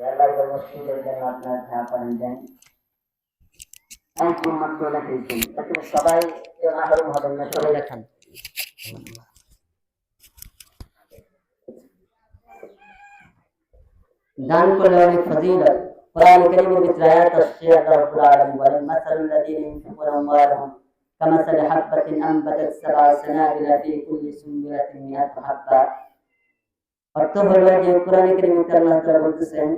আল্লাহর মসজিদের জন্য আপনার যা পারেন দেন। একদম মাত্র লেখেছেন তাতে সবাই কেউ মাহরুম হবেন না, সবাই লেখান। দান করলে অনেক ফজিলত। কোরআন কারীমের ভিতরে আয়াত আসছে, আল্লাহ রাব্বুল আলামিন বলেন মাসালুল লাযীনা ইউনফিকুনা আমওয়ালাহুম কামাসালি হাববাতিন আনবাতাত সাবআ সানাবিলা ফি কুল্লি সুনবুলাতিন মিআতু হাব্বা। অর্থ হলো যে কোরআন কারীমে আল্লাহ তাআলা বলতেছেন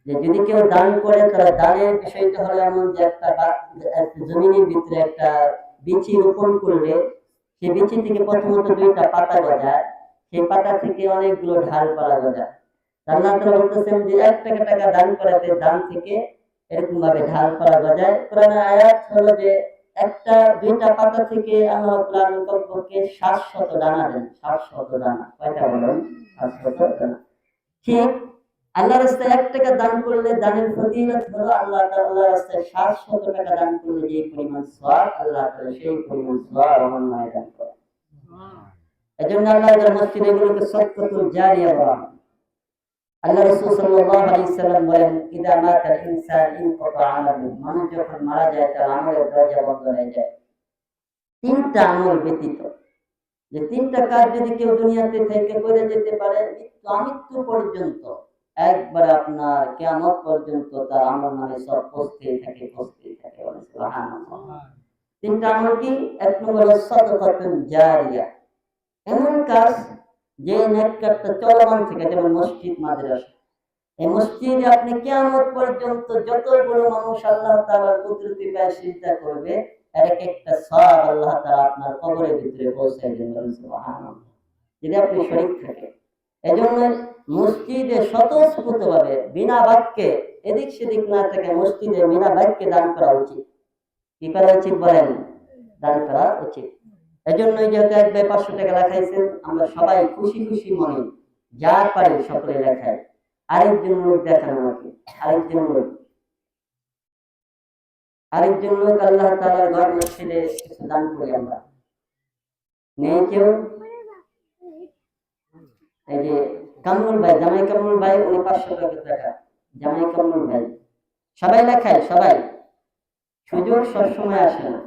যে যদি কেউ দান করে তাহলে দানের বিষয়টা হলো এমন যে একটা জমিনের ভিতরে একটা বীজ রোপণ করলে সেই বীজ থেকে প্রথমত দুইটা পাতা গজায়, সেই পাতা থেকে অনেকগুলো ঢাল পালা গজায়। আল্লাহ তাআলা বলতেছেন যে 1 টাকা দান করাতে দান থেকে এরকম ভাবে ঢাল পালা গজায়। কোরআনের আয়াত হলো যে একটা দুইটা পাতা থেকে আল্লাহ রাব্বুল আলামিন কমপক্ষে 700 দানা দেন। 700 দানা, কয়টা বলেন? 700 দানা। ঠিক আল্লাহর রাস্তায় 1 টাকা দান করলে দানের ফজিলত হলো আল্লাহ তাআলার রাস্তায় 700 টাকা দান করলে যে পরিমাণ সওয়াব আল্লাহ তাআলা সেই পরিমাণ সওয়াব অনন্যায় দান করেন। এজন্য আল্লাহ তাআলা মসজিদগুলোকে সদকাতুল জারিয়া বলেন। আল্লাহ রাসূল সাল্লাল্লাহু আলাইহি ওয়াসাল্লাম বলেন ইদা মাতাল ইনসান ইনকাতা আমালু, মানুষ যখন মারা যায় তার আমলের দরজা বন্ধ হয়ে যায় তিনটা আমল ব্যতীত। যে তিনটা কাজ যদি কেউ দুনিয়াতে থেকে করে যেতে পারে মৃত্যু পর্যন্ত, একবার আপনার কিয়ামত পর্যন্ত তার আমল নামে সব পৌঁছতেই থাকে। সুবহানাল্লাহ। তিনটা আমল কি? এক নম্বর সাদাকাতুল জারিয়া, এমন কাজ যে নেক কাজটা চলমান থেকে, যেমন মসজিদ মাদ্রাসা। এই মসজিদে আপনি কিয়ামত পর্যন্ত যতগুলো মানুষ আল্লাহ তাআলার কুদরতি পায় সিজদা করবে, এর এক একটা সওয়াব আল্লাহ তাআলা আপনার কবরের ভিতরে পৌঁছায় দেবেন। সুবহানাল্লাহ। যদি আপনি শরীক থাকে, এজন্য মসজিদে স্বতঃস্ফূর্তভাবে বিনা বাক্যে এদিক সেদিক না থেকে মসজিদে বিনা বাক্যে দান করা উচিত। কি করা উচিত বলেন? দান করা উচিত। এজন্যই যেহেতু 1 ভাই 500 টাকা লেখাইছেন, আমরা সবাই খুশি খুশি মনে যার পারে সকলে লেখায়। আরেকজন লোক দেখান আমাকে, আরেকজন লোক আল্লাহ তাআলার ঘর মসজিদে কিছু দান করি আমরা। নেই কেউ? এই যে কামরুল ভাই, জামাই কামরুল ভাই, উনি 500 টাকা। জামাই কামরুল ভাই, সবাই লেখায়, সবাই। সুযোগ সবসময় আসে না।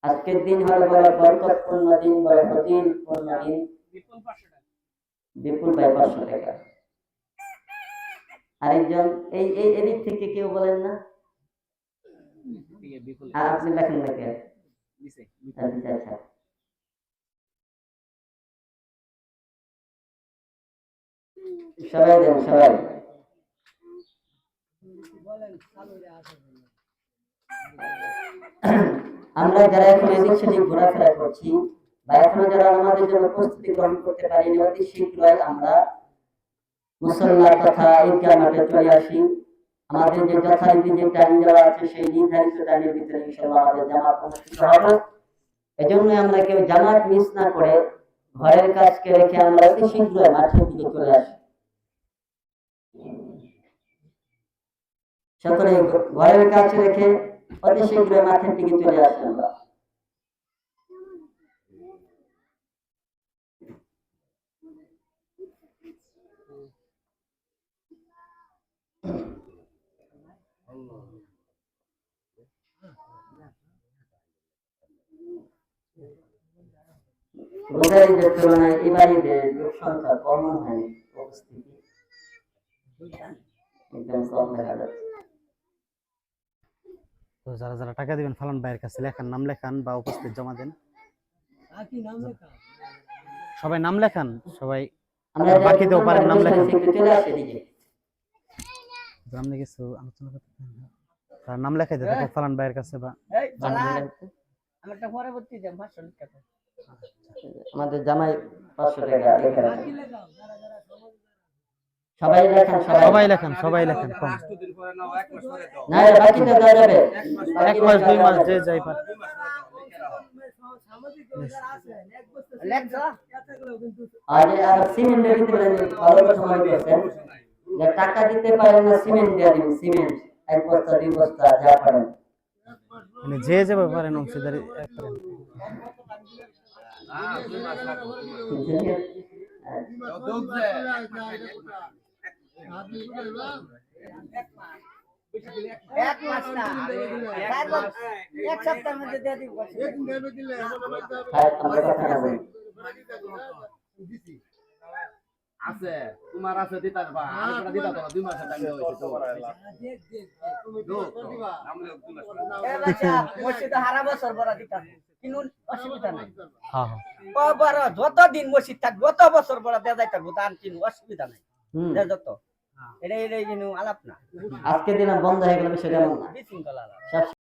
আজকের দিন হলো বড় বরকতপূর্ণ দিন, বড় ফজিলতপূর্ণ দিন। বিপুল ভাই 500 টাকা। আরেকজন এই এই এদিক থেকে কেউ বলেন না? আপনি লেখেন না কে? আচ্ছা, সবাই দেন, সবাই। আমরা যারা এখন এদিক সেদিক ঘোরাফেরা করছি বা এখনো যারা আমাদের জন্য প্রস্তুতি গ্রহণ করতে পারিনি, অতি শীঘ্রই আমরা মুসল্লা তথা ঈদগাহ মাঠে চলে আসি। আমাদের যে যথারীতি যে টাইম দেওয়া আছে সেই নির্ধারিত টাইমের ভিতরে ইনশাআল্লাহ আমাদের জামাত অনুষ্ঠিত হবে। এজন্য আমরা কেউ জামাত মিস না করে ঘরের কাজকে রেখে আমরা অতি শীঘ্রই মাঠের দিকে চলে আসি। সকলে ঘরের কাজ রেখে অতি শীঘ্রই মাঠের দিকে চলে আসি আমরা। রোজার ঈদের তুলনায় এবার ঈদের লোক সংখ্যা কম হয়, উপস্থিতি একদম কম দেখা যাচ্ছে। তো যারা যারা টাকা দিবেন ফালান ভাইয়ের কাছে লেখান, নাম লেখান বা উপস্থিত জমা দেন। সবাই নাম লেখান, সবাই আমরা বাকি তো পারেন নাম লেখান। চলে আসে দিকে আপনি কিছু আলোচনা করতে তার নাম লেখাই দিতে ফালান ভাইয়ের কাছে বা আমারটা পরবর্তী দেন 500 টাকা। আমাদের জামাই 500 টাকা লেখা আছে। সবাই লেখান, সবাই লেখান কম না, বাকি তো দেওয়া যাবে 1 মাস 2 মাস যে যাই পারে। আর সিমেন্ট দিতে পারেন, ভালো কথা মনে করছেন যে টাকা দিতে পারেন না, সিমেন্ট দিয়ে দিন। সিমেন্ট 1 বস্তা 2 বস্তা যা পারেন, মানে যে যাবে পারেন অংশীদারি করেন। এক মাস না এক সপ্তাহের মধ্যে দিয়ে দিব ভাই আমরা কথা না বলি আছে তোমার আছে দিতা বা আমরা দিতা তো 2 মাসের টাইম হইছে তো এ বাচ্চা মসজিদে হারা বছর বড় দিতা কিন্তু অসুবিধা নাই হ্যাঁ হ্যাঁ কবার যত দিন মসজিদ থাকবে তত বছর বড় দেয়া যাইতা দান কিন্তু অসুবিধা নাই দেয়া যত এটা কিন্তু আলাপ না আজকে দিন বন্ধ হয়ে গেল বিষয়টা এমন না বিশৃঙ্খলা আলাপ সব